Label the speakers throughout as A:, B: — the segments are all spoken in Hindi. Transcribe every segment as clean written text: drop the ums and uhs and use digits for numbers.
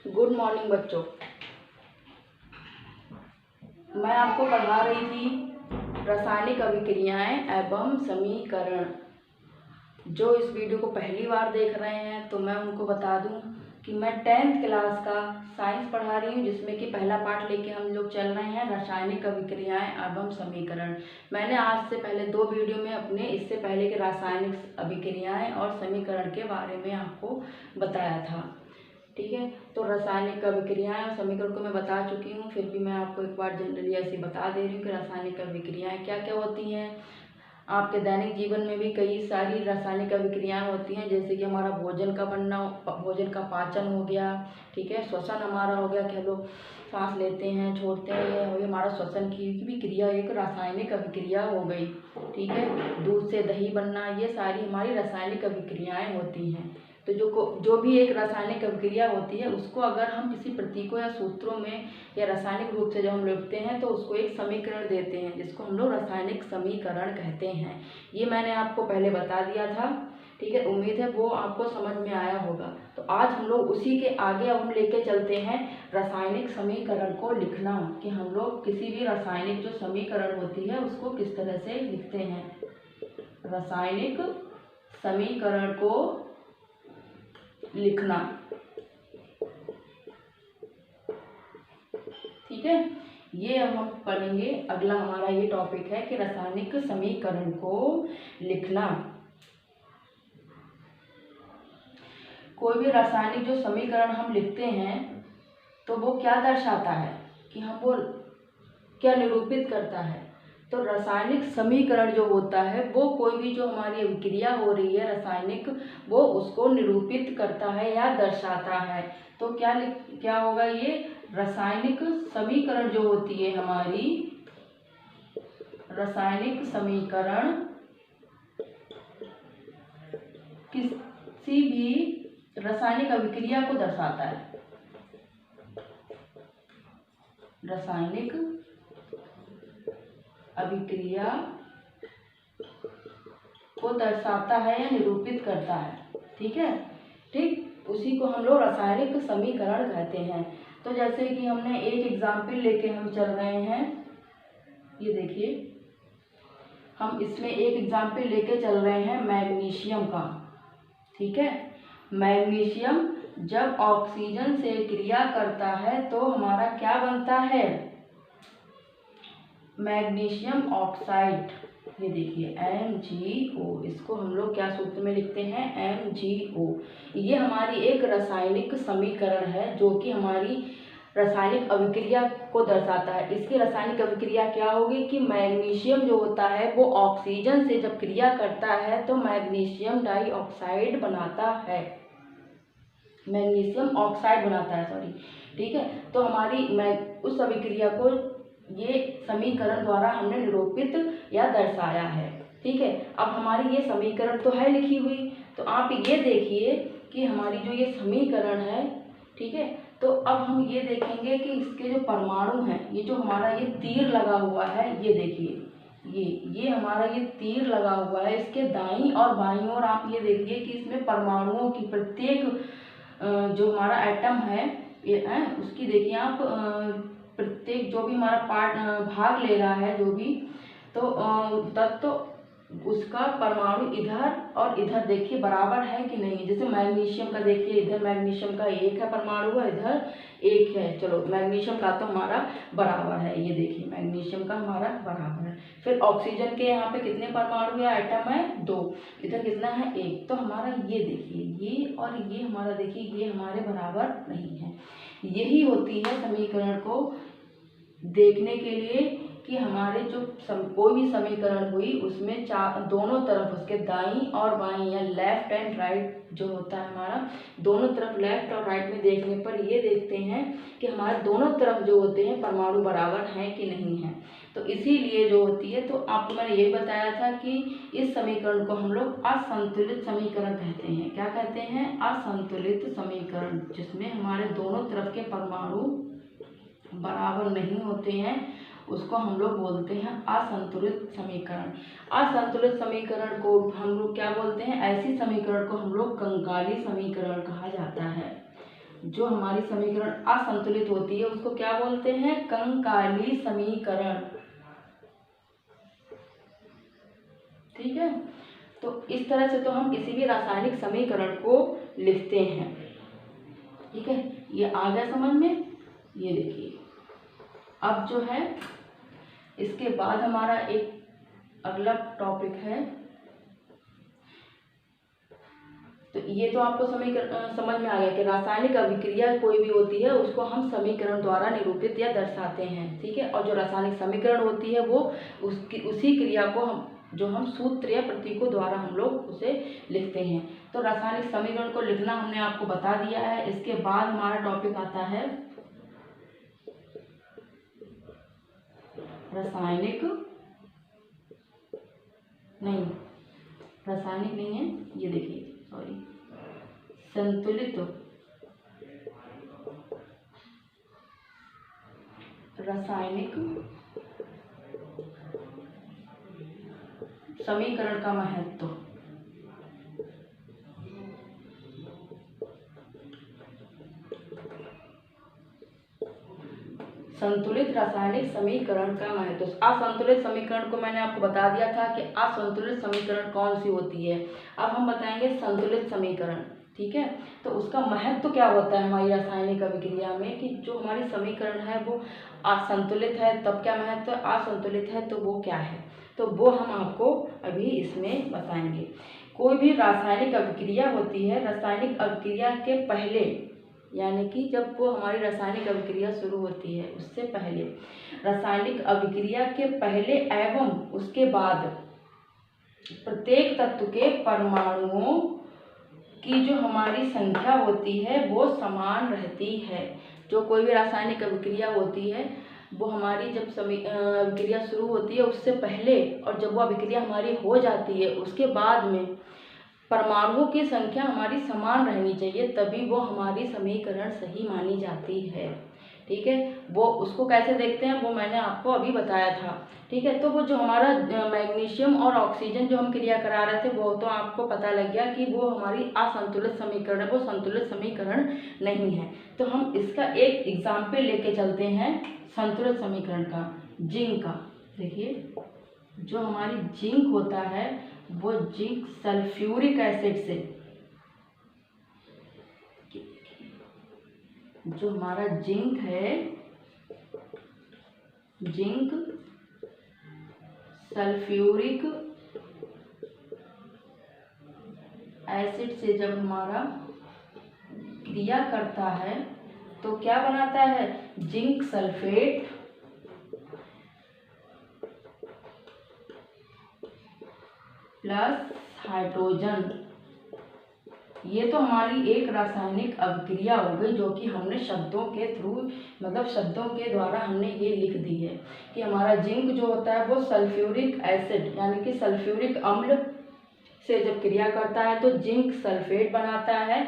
A: गुड मॉर्निंग बच्चों। मैं आपको पढ़ा रही थी रासायनिक अभिक्रियाएं एवं समीकरण। जो इस वीडियो को पहली बार देख रहे हैं तो मैं उनको बता दूं कि मैं 10th क्लास का साइंस पढ़ा रही हूं, जिसमें कि पहला पार्ट लेके हम लोग चल रहे हैं रासायनिक अभिक्रियाएं एवं समीकरण। मैंने आज से पहले 2 वीडियो में अपने इससे पहले के रासायनिक अभिक्रियाएं और समीकरण के बारे में आपको बताया था। ठीक है, तो रासायनिक अभिक्रियाएं और समीकरण को मैं बता चुकी हूँ, फिर भी मैं आपको एक बार जनरली ऐसे बता दे रही हूँ कि रासायनिक अभिक्रियाएं क्या क्या होती हैं। आपके दैनिक जीवन में भी कई सारी रासायनिक अभिक्रियाएं होती हैं, जैसे कि हमारा भोजन का बनना, भोजन का पाचन हो गया। ठीक है, श्वसन हमारा हो गया कि हम लोग सांस लेते हैं छोड़ते हैं, और हमारा श्वसन की भी क्रिया एक रासायनिक अभिक्रिया हो गई। ठीक है, दूध से दही बनना, ये सारी हमारी रासायनिक अभिक्रियाएं होती हैं। तो जो भी एक रासायनिक अभिक्रिया होती है, उसको अगर हम किसी प्रतीकों या सूत्रों में या रासायनिक रूप से जब हम लिखते हैं तो उसको एक समीकरण देते हैं, जिसको हम लोग रासायनिक समीकरण कहते हैं। ये मैंने आपको पहले बता दिया था। ठीक है, उम्मीद है वो आपको समझ में आया होगा। तो आज हम लोग उसी के आगे अब हम लेके चलते हैं रासायनिक समीकरण को लिखना, कि हम लोग किसी भी रासायनिक जो समीकरण होती है उसको किस तरह से लिखते हैं। रासायनिक समीकरण को लिखना। ठीक है, ये अब हम पढ़ेंगे। अगला हमारा ये टॉपिक है कि रासायनिक समीकरण को लिखना। कोई भी रासायनिक जो समीकरण हम लिखते हैं तो वो क्या दर्शाता है, कि हम वो क्या निरूपित करता है। तो रासायनिक समीकरण जो होता है वो कोई भी जो हमारी अभिक्रिया हो रही है रासायनिक, वो उसको निरूपित करता है या दर्शाता है। तो क्या होगा, ये रासायनिक समीकरण जो होती है हमारी, रासायनिक समीकरण किसी भी रासायनिक अभिक्रिया को दर्शाता है। रासायनिक अभिक्रिया को दर्शाता है या निरूपित करता है। ठीक है, ठीक, उसी को हम लोग रासायनिक समीकरण कहते हैं। तो जैसे कि हमने एक एग्जाम्पल लेके हम चल रहे हैं, ये देखिए, हम इसमें एक एग्जाम्पल लेके चल रहे हैं मैग्नीशियम का। ठीक है, मैग्नीशियम जब ऑक्सीजन से क्रिया करता है तो हमारा क्या बनता है, मैग्नीशियम ऑक्साइड। ये देखिए MgO, इसको हम लोग क्या सूत्र में लिखते हैं, MgO। ये हमारी एक रासायनिक समीकरण है जो कि हमारी रासायनिक अभिक्रिया को दर्शाता है। इसकी रासायनिक अभिक्रिया क्या होगी कि मैग्नीशियम जो होता है वो ऑक्सीजन से जब क्रिया करता है तो मैग्नीशियम डाइऑक्साइड बनाता है, मैग्नीशियम ऑक्साइड बनाता है, सॉरी। ठीक है, तो हमारी उस अभिक्रिया को ये समीकरण द्वारा हमने निरूपित या दर्शाया है। ठीक है, अब हमारी ये समीकरण तो है लिखी हुई, तो आप ये देखिए कि हमारी जो ये समीकरण है, ठीक है, तो अब हम ये देखेंगे कि इसके जो परमाणु हैं, ये जो हमारा ये तीर लगा हुआ है, ये देखिए, ये हमारा ये तीर लगा हुआ है, इसके दाईं और बाईं ओर आप ये देखिए कि इसमें परमाणुओं की प्रत्येक जो हमारा एटम है ये उसकी देखिए आप प्रत्येक जो भी हमारा भाग ले रहा है, जो भी तो तत्व, उसका परमाणु इधर और इधर देखिए बराबर है कि नहीं। जैसे मैग्नीशियम का देखिए, इधर मैग्नीशियम का एक है परमाणु है, इधर एक है। चलो, मैग्नीशियम का तो हमारा बराबर है, ये देखिए मैग्नीशियम का हमारा बराबर है। फिर ऑक्सीजन के यहाँ पे कितने परमाणु या एटम है, 2, इधर कितना है, 1। तो हमारा ये देखिए, ये और ये हमारा देखिए, ये हमारे बराबर नहीं है। यही होती है समीकरण को देखने के लिए कि हमारे जो कोई भी समीकरण हुई उसमें दोनों तरफ, उसके दाईं और बाईं या लेफ्ट एंड राइट जो होता है हमारा, दोनों तरफ लेफ्ट और राइट में देखने पर ये देखते हैं कि हमारे दोनों तरफ जो होते हैं परमाणु बराबर हैं कि नहीं हैं। तो इसीलिए जो होती है, तो आपको मैंने ये बताया था कि इस समीकरण को हम लोग असंतुलित समीकरण कहते हैं। क्या कहते हैं, असंतुलित समीकरण, जिसमें हमारे दोनों तरफ के परमाणु बराबर नहीं होते हैं, उसको हम लोग बोलते हैं असंतुलित समीकरण। असंतुलित समीकरण को हम लोग क्या बोलते हैं, ऐसी समीकरण को हम लोग कंकाली समीकरण कहा जाता है। जो हमारी समीकरण असंतुलित होती है उसको क्या बोलते हैं? कंकाली समीकरण। ठीक है, तो इस तरह से तो हम किसी भी रासायनिक समीकरण को लिखते हैं। ठीक है, ये आ गया समझ में। ये देखिए, अब जो है इसके बाद हमारा एक अगला टॉपिक है, तो ये तो आपको समझ में आ गया कि रासायनिक अभिक्रिया कोई भी होती है उसको हम समीकरण द्वारा निरूपित या दर्शाते हैं। ठीक है, और जो रासायनिक समीकरण होती है वो उसी क्रिया को हम सूत्र या प्रतीकों द्वारा हम लोग उसे लिखते हैं। तो रासायनिक समीकरण को लिखना हमने आपको बता दिया है। इसके बाद हमारा टॉपिक आता है रासायनिक नहीं है, ये देखिए, सॉरी, संतुलित रासायनिक समीकरण का महत्व। संतुलित रासायनिक समीकरण का महत्व। असंतुलित समीकरण को मैंने आपको बता दिया था कि असंतुलित समीकरण कौन सी होती है। अब हम बताएंगे संतुलित समीकरण। ठीक है, तो उसका महत्व क्या होता है हमारी रासायनिक अभिक्रिया में, कि जो हमारी समीकरण है वो असंतुलित है तब क्या महत्व, असंतुलित है तो वो क्या है, तो वो हम आपको अभी इसमें बताएंगे। कोई भी रासायनिक अभिक्रिया होती है, रासायनिक अभिक्रिया के पहले, यानी कि जब वो हमारी रासायनिक अभिक्रिया शुरू होती है उससे पहले, रासायनिक अभिक्रिया के पहले एवं उसके बाद प्रत्येक तत्व के परमाणुओं की जो हमारी संख्या होती है वो समान रहती है। जो कोई भी रासायनिक अभिक्रिया होती है वो हमारी जब अभिक्रिया शुरू होती है उससे पहले और जब वो अभिक्रिया हमारी हो जाती है उसके बाद में परमाणुओं की संख्या हमारी समान रहनी चाहिए, तभी वो हमारी समीकरण सही मानी जाती है। ठीक है, वो उसको कैसे देखते हैं वो मैंने आपको अभी बताया था। ठीक है, तो वो जो हमारा मैग्नीशियम और ऑक्सीजन जो हम क्रिया करा रहे थे वो तो आपको पता लग गया कि वो हमारी असंतुलित समीकरण है, वो संतुलित समीकरण नहीं है। तो हम इसका एक एग्जाम्पल लेके चलते हैं संतुलित समीकरण का, जिंक का। देखिए, जो हमारी जिंक होता है वो जिंक सल्फ्यूरिक एसिड से, जो हमारा जिंक है, जिंक सल्फ्यूरिक एसिड से जब हमारा क्रिया करता है तो क्या बनाता है, जिंक सल्फेट प्लस हाइड्रोजन। ये तो हमारी एक रासायनिक अभिक्रिया हो गई जो कि हमने शब्दों के थ्रू, मतलब शब्दों के द्वारा हमने ये लिख दी है कि हमारा जिंक जो होता है वो सल्फ्यूरिक एसिड यानी कि सल्फ्यूरिक अम्ल से जब क्रिया करता है तो जिंक सल्फेट बनाता है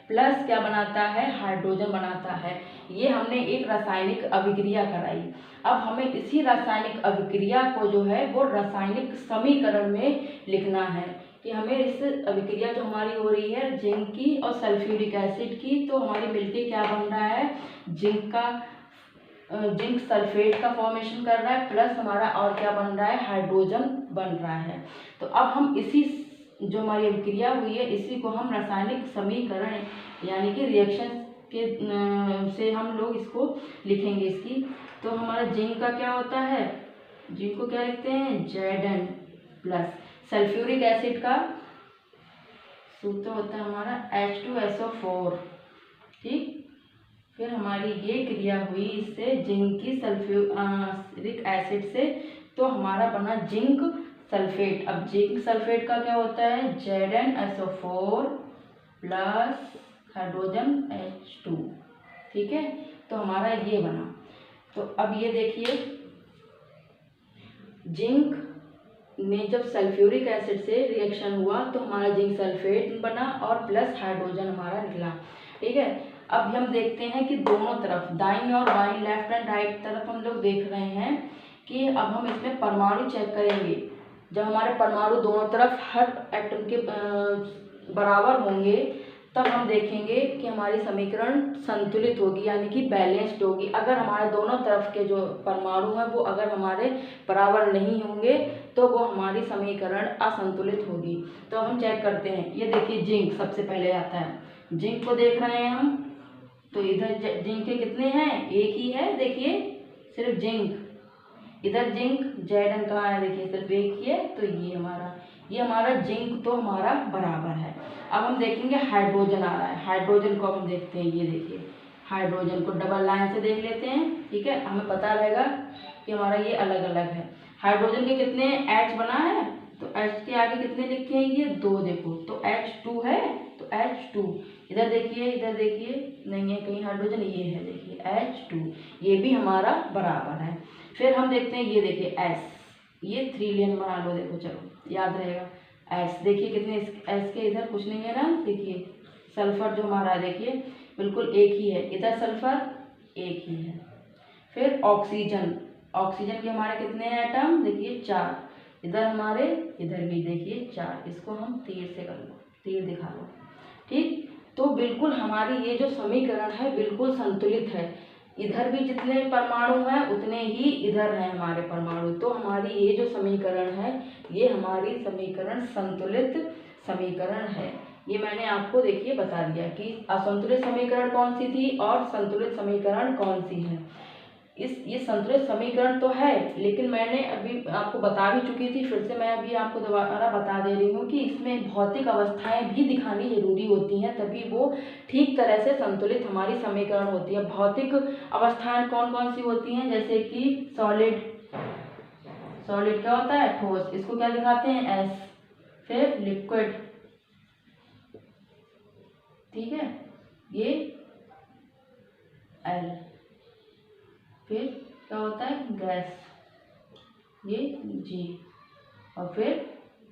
A: प्लस क्या बनाता है, हाइड्रोजन बनाता है। ये हमने एक रासायनिक अभिक्रिया कराई। अब हमें इसी रासायनिक अभिक्रिया को जो है वो रासायनिक समीकरण में लिखना है कि हमें इस अभिक्रिया जो हमारी हो रही है जिंक की और सल्फ्यूरिक एसिड की, तो हमारी मिलके क्या बन रहा है, जिंक सल्फेट का फॉर्मेशन कर रहा है प्लस हमारा और क्या बन रहा है, हाइड्रोजन बन रहा है। तो अब हम इसी जो हमारी अभिक्रिया हुई है इसी को हम रासायनिक समीकरण यानी कि रिएक्शन के से हम लोग इसको लिखेंगे इसकी। तो हमारा जिंक का क्या होता है, जिंक को क्या लिखते हैं, Zn प्लस सल्फ्यूरिक एसिड का सूत्र होता है हमारा H2SO4। ठीक, फिर हमारी ये क्रिया हुई इससे जिंक की सल्फ्यूरिक एसिड से, तो हमारा बना जिंक सल्फेट। अब जिंक सल्फेट का क्या होता है, ZnSO4 प्लस हाइड्रोजन H2। ठीक है, तो हमारा ये बना। तो अब ये देखिए, जिंक में जब सल्फ्यूरिक एसिड से रिएक्शन हुआ तो हमारा जिंक सल्फेट बना और प्लस हाइड्रोजन हमारा निकला। ठीक है, अब हम देखते हैं कि दोनों तरफ दाईं और बाईं, लेफ्ट एंड राइट तरफ हम लोग देख रहे हैं कि अब हम इसमें परमाणु चेक करेंगे। जब हमारे परमाणु दोनों तरफ हर एटम के बराबर होंगे तब हम देखेंगे कि हमारी समीकरण संतुलित होगी, यानी कि बैलेंस्ड होगी। अगर हमारे दोनों तरफ के जो परमाणु हैं वो अगर हमारे बराबर नहीं होंगे तो वो हमारी समीकरण असंतुलित होगी। तो हम चेक करते हैं, ये देखिए जिंक सबसे पहले आता है। जिंक को देख रहे हैं हम, तो इधर जिंक के कितने हैं, एक ही है, देखिए सिर्फ जिंक। इधर जिंक Zn कहाँ है, देखिए सिर्फ एक ही है, तो ये हमारा जिंक तो हमारा बराबर है। अब हम देखेंगे हाइड्रोजन आ रहा है, हाइड्रोजन को हम देखते हैं। ये देखिए हाइड्रोजन को डबल लाइन से देख लेते हैं, ठीक है, हमें पता रहेगा कि हमारा ये अलग अलग है। हाइड्रोजन के कितने H बना है, तो H के आगे कितने लिखे हैं, ये 2, देखो तो H2 है, तो H2। इधर देखिए नहीं है कहीं हाइड्रोजन, ये है देखिए H2, ये भी हमारा बराबर है। फिर हम देखते हैं, ये देखिए S, ये 3 लेन बना लो, देखो चलो याद रहेगा। S देखिए कितने S के इधर कुछ नहीं है ना, देखिए सल्फर जो हमारा देखिए बिल्कुल एक ही है, इधर सल्फर एक ही है। फिर ऑक्सीजन, ऑक्सीजन के हमारे कितने हैं एटम, देखिए 4, इधर हमारे इधर भी देखिए 4, इसको हम तीर से कर लो, तीर दिखा लो, ठीक। तो बिल्कुल हमारी ये जो समीकरण है बिल्कुल संतुलित है। इधर भी जितने परमाणु हैं उतने ही इधर हैं हमारे परमाणु। तो हमारी ये जो समीकरण है ये हमारी समीकरण संतुलित समीकरण है। ये मैंने आपको देखिए बता दिया कि असंतुलित समीकरण कौन सी थी और संतुलित समीकरण कौन सी है। ये संतुलित समीकरण तो है, लेकिन मैंने अभी आपको बता भी चुकी थी, फिर से मैं अभी आपको दोबारा बता दे रही हूँ कि इसमें भौतिक अवस्थाएं भी दिखानी जरूरी होती हैं, तभी वो ठीक तरह से संतुलित हमारी समीकरण होती है। भौतिक अवस्थाएं कौन कौन सी होती हैं, जैसे कि सॉलिड, सॉलिड क्या होता है, ठोस, इसको क्या दिखाते हैं S। फिर लिक्विड, ठीक है, ये L। फिर क्या होता है गैस, ये G। और फिर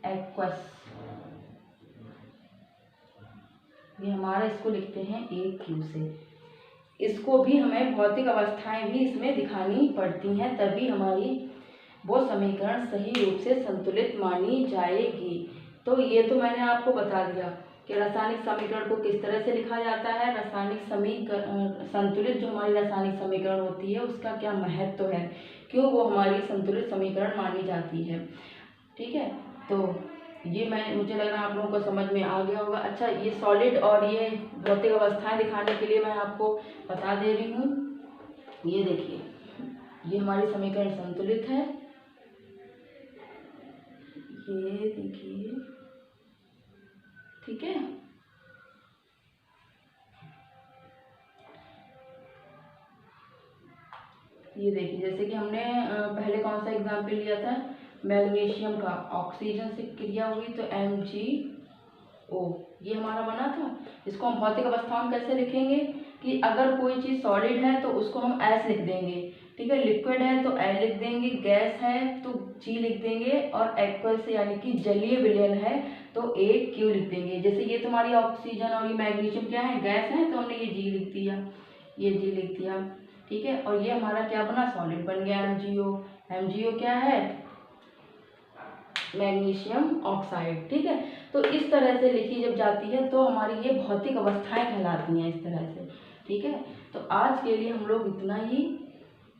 A: एक्वस, ये हमारा इसको लिखते हैं AQ से। इसको भी हमें भौतिक अवस्थाएं भी इसमें दिखानी पड़ती हैं, तभी हमारी वो समीकरण सही रूप से संतुलित मानी जाएगी। तो ये तो मैंने आपको बता दिया कि रासायनिक समीकरण को किस तरह से लिखा जाता है, रासायनिक समीकरण संतुलित जो हमारी रासायनिक समीकरण होती है उसका क्या महत्व है, क्यों वो हमारी संतुलित समीकरण मानी जाती है, ठीक है। तो ये मुझे लग रहा है आप लोगों को समझ में आ गया होगा। अच्छा, ये सॉलिड और ये भौतिक अवस्थाएं दिखाने के लिए मैं आपको बता दे रही हूँ। ये देखिए, ये हमारी समीकरण संतुलित है, ये देखिए, ठीक है। ये देखिए, जैसे कि हमने पहले कौन सा एग्जाम्पल लिया था, मैग्नीशियम का, ऑक्सीजन से क्रिया हुई तो MgO, ये हमारा बना था। इसको हम भौतिक अवस्था में कैसे लिखेंगे कि अगर कोई चीज़ सॉलिड है तो उसको हम S लिख देंगे, ठीक है, लिक्विड है तो L लिख देंगे, गैस है तो G लिख देंगे, और एक्वस यानी कि जलीय विलयन है तो AQ लिख देंगे। जैसे ये तुम्हारी ऑक्सीजन और ये मैग्नीशियम क्या है, गैस है, तो हमने ये G लिख दिया, ये G लिख दिया, ठीक है। और ये हमारा क्या बना, सॉलिड बन गया MgO। MgO क्या है, मैग्नीशियम ऑक्साइड, ठीक है। तो इस तरह से लिखी जब जाती है तो हमारी ये भौतिक अवस्थाएं कहलाती हैं इस तरह से, ठीक है। तो आज के लिए हम लोग इतना ही,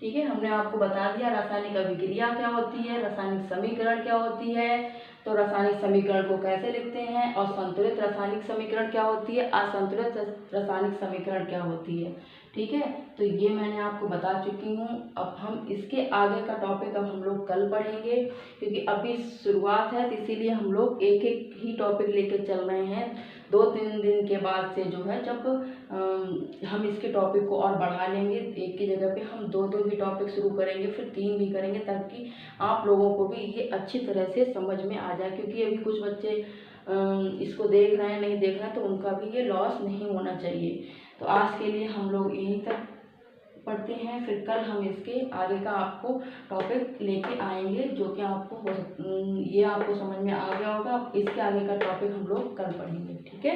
A: ठीक है। हमने आपको बता दिया रासायनिक अभिक्रिया क्या होती है, रासायनिक समीकरण क्या होती है, तो रासायनिक समीकरण को कैसे लिखते हैं, और संतुलित रासायनिक समीकरण क्या होती है, असंतुलित रासायनिक समीकरण क्या होती है, ठीक है। तो ये मैंने आपको बता चुकी हूँ। अब हम इसके आगे का टॉपिक अब हम लोग कल पढ़ेंगे, क्योंकि अभी शुरुआत है, तो इसीलिए हम लोग एक एक ही टॉपिक लेकर चल रहे हैं। 2-3 दिन के बाद से जो है, जब हम इसके टॉपिक को और बढ़ा लेंगे, एक की जगह पे हम 2-2 भी टॉपिक शुरू करेंगे, फिर 3 भी करेंगे, ताकि आप लोगों को भी ये अच्छी तरह से समझ में आ जाए। क्योंकि अभी कुछ बच्चे इसको देख रहे हैं, नहीं देख रहे हैं, तो उनका भी ये लॉस नहीं होना चाहिए। तो आज के लिए हम लोग यहीं तक पढ़ते हैं, फिर कल हम इसके आगे का आपको टॉपिक लेके आएंगे, जो कि आपको ये आपको समझ में आ गया होगा। इसके आगे का टॉपिक हम लोग कल पढ़ेंगे, ठीक है।